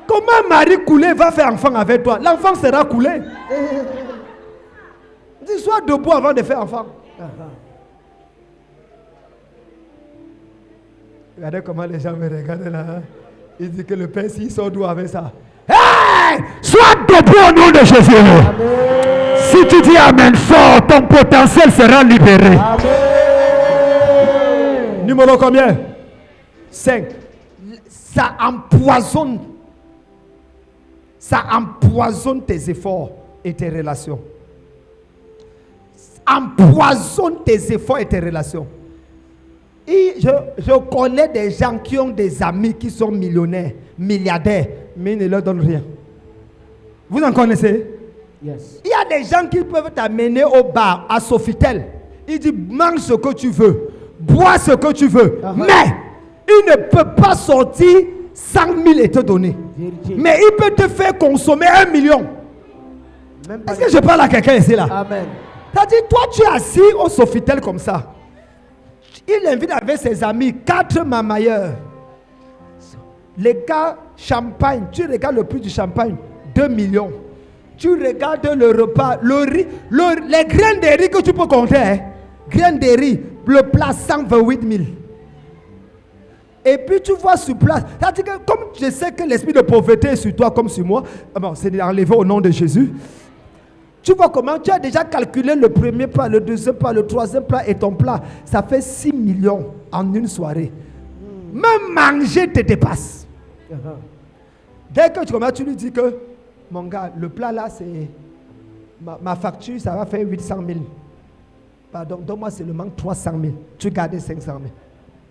Comment un mari coulé va faire enfant avec toi? L'enfant sera coulé. Dis, sois debout avant de faire enfant. Regardez comment les gens me regardent là. Ils disent que le père, s'il sort d'où avec ça? Hey! Sois debout au nom de Jésus. Amen. Si tu dis Amen fort, ton potentiel sera libéré. Amen. Numéro combien? 5. Ça empoisonne. Ça empoisonne tes efforts et tes relations. Empoisonne tes efforts et tes relations. Et je connais des gens qui ont des amis qui sont millionnaires, milliardaires, mais ils ne leur donnent rien. Vous en connaissez? Yes. Il y a des gens qui peuvent t'amener au bar, à Sofitel. Ils disent mange ce que tu veux, bois ce que tu veux, mais il ne peut pas sortir 100 000 et te donner. Vérité. Mais il peut te faire consommer 1 million. Même pas. Est-ce que je parle à quelqu'un ici là? Amen. C'est-à-dire, toi tu es assis au Sofitel comme ça. Il invite avec ses amis 4 mamailleurs. Les gars, champagne, tu regardes le prix du champagne, 2 millions. Tu regardes le repas, le riz, les graines de riz que tu peux compter. Hein? Graines de riz, le plat 128 000. Et puis tu vois sur place, c'est-à-dire que comme je sais que l'esprit de pauvreté est sur toi comme sur moi, bon, c'est enlevé au nom de Jésus. Tu vois comment tu as déjà calculé le premier plat, le deuxième plat, le troisième plat et ton plat. Ça fait 6 millions en une soirée. Même manger te dépasse. Dès que tu commences, tu lui dis que, mon gars, le plat là, c'est... Ma facture, ça va faire 800 000. Pardon, donne-moi seulement 300 000. Tu gardes 500 000.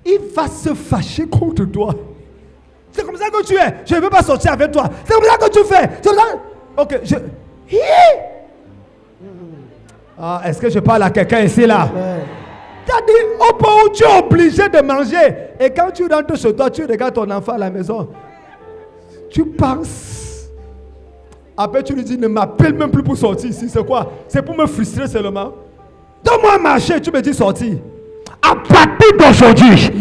Il va se fâcher contre toi. C'est comme ça que tu es. Je ne veux pas sortir avec toi. C'est comme ça que tu fais. Ok, Ah, est-ce que je parle à quelqu'un ici là? C'est-à-dire, au point où tu es obligé de manger. Et quand tu rentres chez toi, tu regardes ton enfant à la maison. Tu penses. Après, tu lui dis, ne m'appelle même plus pour sortir ici. C'est quoi? C'est pour me frustrer seulement. Donne-moi un marché, tu me dis sortir. À partir d'aujourd'hui,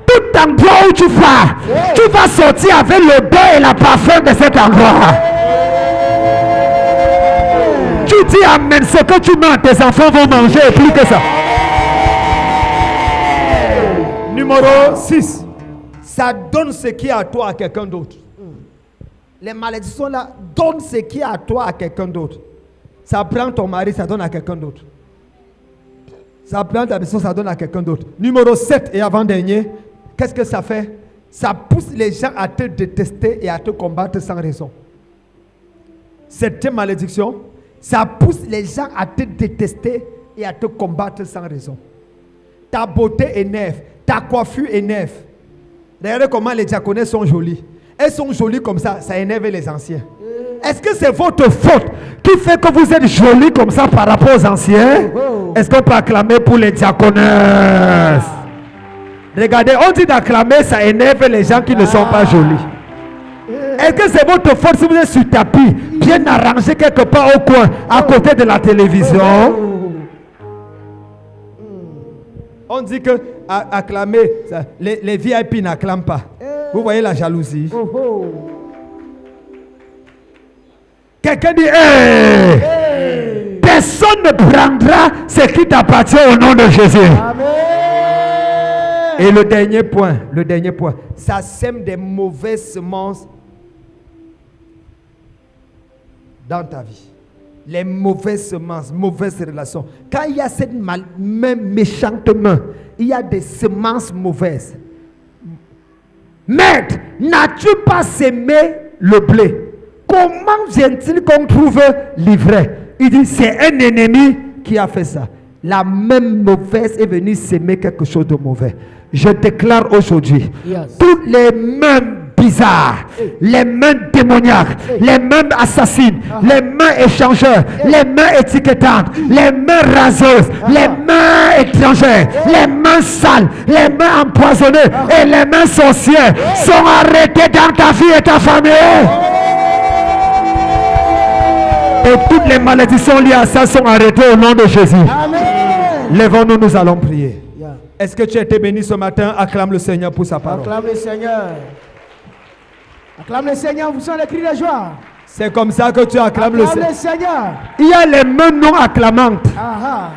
tout endroit où tu vas sortir avec l'odeur et la parfum de cet endroit. Tu dis amen, ce que tu mets, tes enfants vont manger et plus que ça. Numéro 6. Ça donne ce qui est à toi à quelqu'un d'autre. Les malédictions là, donne ce qui est à toi à quelqu'un d'autre. Ça prend ton mari, ça donne à quelqu'un d'autre. Ça prend ta maison, ça donne à quelqu'un d'autre. Numéro 7 et avant-dernier, qu'est-ce que ça fait? Ça pousse les gens à te détester et à te combattre sans raison. Septième malédiction, ça pousse les gens à te détester et à te combattre sans raison. Ta beauté énerve, ta coiffure énerve. Regardez comment les diaconesses sont jolies. Elles sont jolies comme ça, ça énerve les anciens. Est-ce que c'est votre faute qui fait que vous êtes jolis comme ça par rapport aux anciens? Est-ce qu'on peut acclamer pour les diaconesses? Regardez, on dit d'acclamer, ça énerve les gens qui ne sont pas jolis. Est-ce que c'est votre faute si vous êtes sur tapis, bien arrangé quelque part au coin, à côté de la télévision? On dit que acclamer, les VIP n'acclament pas. Vous voyez la jalousie? Quelqu'un dit, hey! Personne ne prendra ce qui t'appartient au nom de Jésus. Amen. Et le dernier point, ça sème des mauvaises semences dans ta vie. Les mauvaises semences, mauvaises relations. Quand il y a cette main méchante main, il y a des semences mauvaises. Maître, n'as-tu pas sémé le blé? Comment vient-il qu'on trouve l'ivraie? Il dit, c'est un ennemi qui a fait ça. La même mauvaise est venue s'aimer quelque chose de mauvais. Je déclare aujourd'hui, toutes les mains bizarres, les mains démoniaques, les mains assassines, les mains échangeurs, les mains étiquetantes, les mains raseuses, les mains étrangères, les mains sales, les mains empoisonnées et les mains sorcières sont arrêtées dans ta vie et ta famille. Et toutes les malédictions liées à ça sont arrêtées au nom de Jésus. Lèvons-nous, nous allons prier. Est-ce que tu as été béni ce matin? Acclame le Seigneur pour sa parole. Acclame le Seigneur. Acclame le Seigneur, vous sentez les cris de joie. C'est comme ça que tu acclames le Acclame Seigneur. le Seigneur. Il y a les mains non acclamantes. Ah,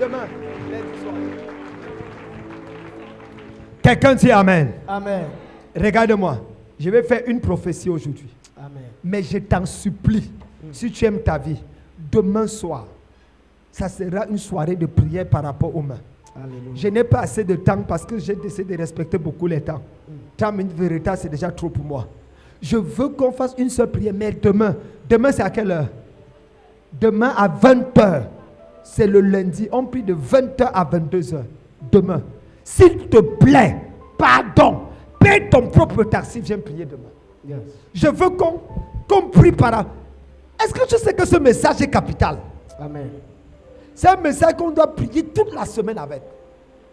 Demain, quelqu'un dit Amen. Amen. Regarde-moi, je vais faire une prophétie aujourd'hui. Amen. Mais je t'en supplie, si tu aimes ta vie, demain soir, ça sera une soirée de prière par rapport aux mains. Alléluia. Je n'ai pas assez de temps parce que j'ai décidé de respecter beaucoup les temps. 30 minutes de retard, c'est déjà trop pour moi. Je veux qu'on fasse une seule prière, mais demain c'est à quelle heure? Demain à 20h. C'est le lundi. On prie de 20h à 22h. Demain. S'il te plaît, pardon, paye ton propre taxi, viens prier demain. Yes. Je veux qu'on prie par là. Est-ce que tu sais que ce message est capital? Amen. C'est un message qu'on doit prier toute la semaine avec.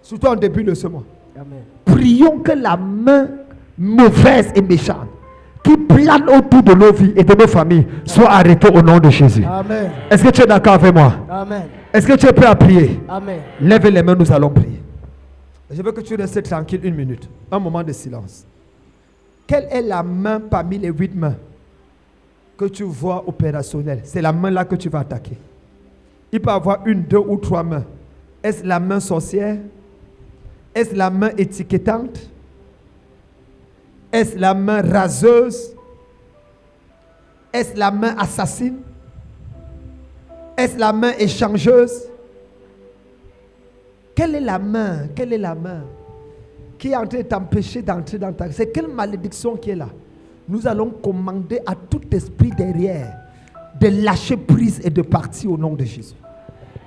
Surtout en début de ce mois. Amen. Prions que la main mauvaise et méchante qui plane autour de nos vies et de nos familles soit arrêtée au nom de Jésus. Amen. Est-ce que tu es d'accord avec moi? Amen. Est-ce que tu es prêt à prier? Amen. Lève les mains, nous allons prier. Je veux que tu restes tranquille une minute. Un moment de silence. Quelle est la main parmi les 8 mains que tu vois opérationnelle? C'est la main là que tu vas attaquer. Il peut y avoir 1, 2 ou 3 mains. Est-ce la main sorcière? Est-ce la main étiquetante? Est-ce la main raseuse? Est-ce la main assassine? Est-ce la main échangeuse? Quelle est la main? Quelle est la main qui est en train de t'empêcher d'entrer dans ta vie? C'est quelle malédiction qui est là? Nous allons commander à tout esprit derrière de lâcher prise et de partir au nom de Jésus.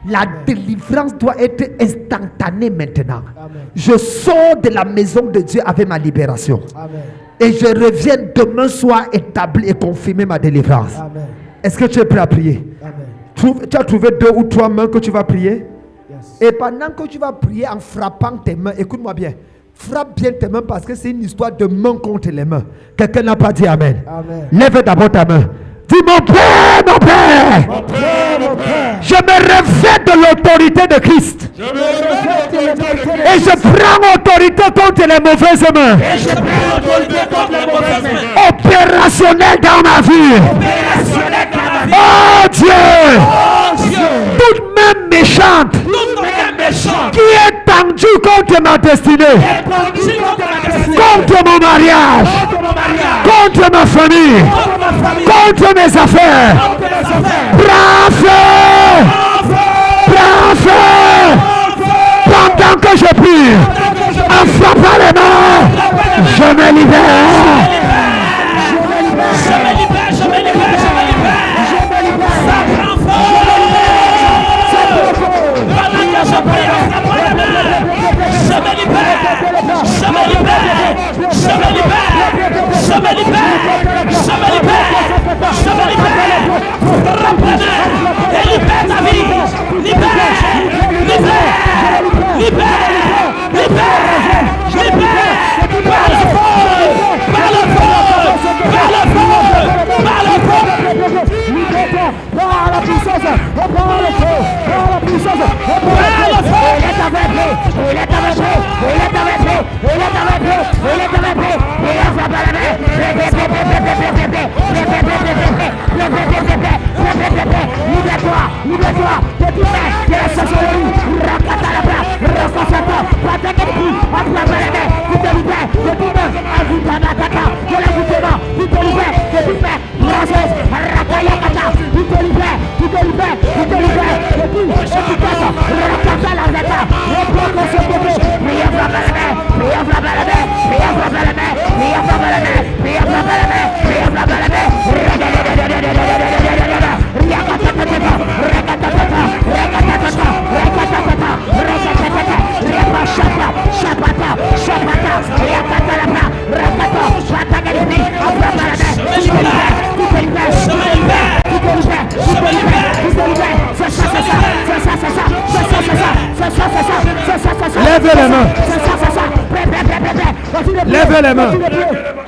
La délivrance doit être instantanée maintenant. Amen. Je sors de la maison de Dieu avec ma libération. Amen. Et je reviens demain soir établir et confirmer ma délivrance. Amen. Est-ce que tu es prêt à prier? Amen. Tu as trouvé 2 ou 3 mains que tu vas prier? Yes. Et pendant que tu vas prier en frappant tes mains, écoute-moi bien. Frappe bien tes mains parce que c'est une histoire de main contre les mains. Quelqu'un n'a pas dit Amen. Amen. Lève d'abord ta main. Dis mon Père, mon Père. Mon Père, mon Père. Je me revêt de l'autorité de Christ. Je me revêt de l'autorité de Et je prends autorité contre les mauvaises mains. Et je prends l'autorité contre les mauvaises mains. Opérationnel dans ma vie. Opérationnel dans ma vie. Oh Dieu. Oh Dieu. Toute main méchante Toute main méchante qui est tendue contre ma destinée, est tendue contre ma destinée. contre mon mariage, Contre mon mariage. contre ma famille, Contre ma famille. contre mes affaires. Contre mes affaires. Prends feu. Prends feu. Pendant que je prie, en frappant les mains, je me libère. Je me libère, je me libère, je me libère. Ça prend feu. Pendant que je prie en frappant les mains, je me libère, je me libère, je me libère, je me libère, je me libère, je me libère. Reprenez et libère ta vie. Libère, libère, libère, libère, libère. Par le feu, par le feu, par le feu, par le feu. Par la puissance, par le feu, par la puissance, par le feu. Il est avec nous, il est avec nous, il est avec nous, il est avec nous, il est avec nous. Il est frappé la main. Libère-toi, libère-toi, de tout ça, de la sorcellerie. Racatalabra, racatalabra, pas de guérison, attrape la main, Lève les mains. Lève les mains.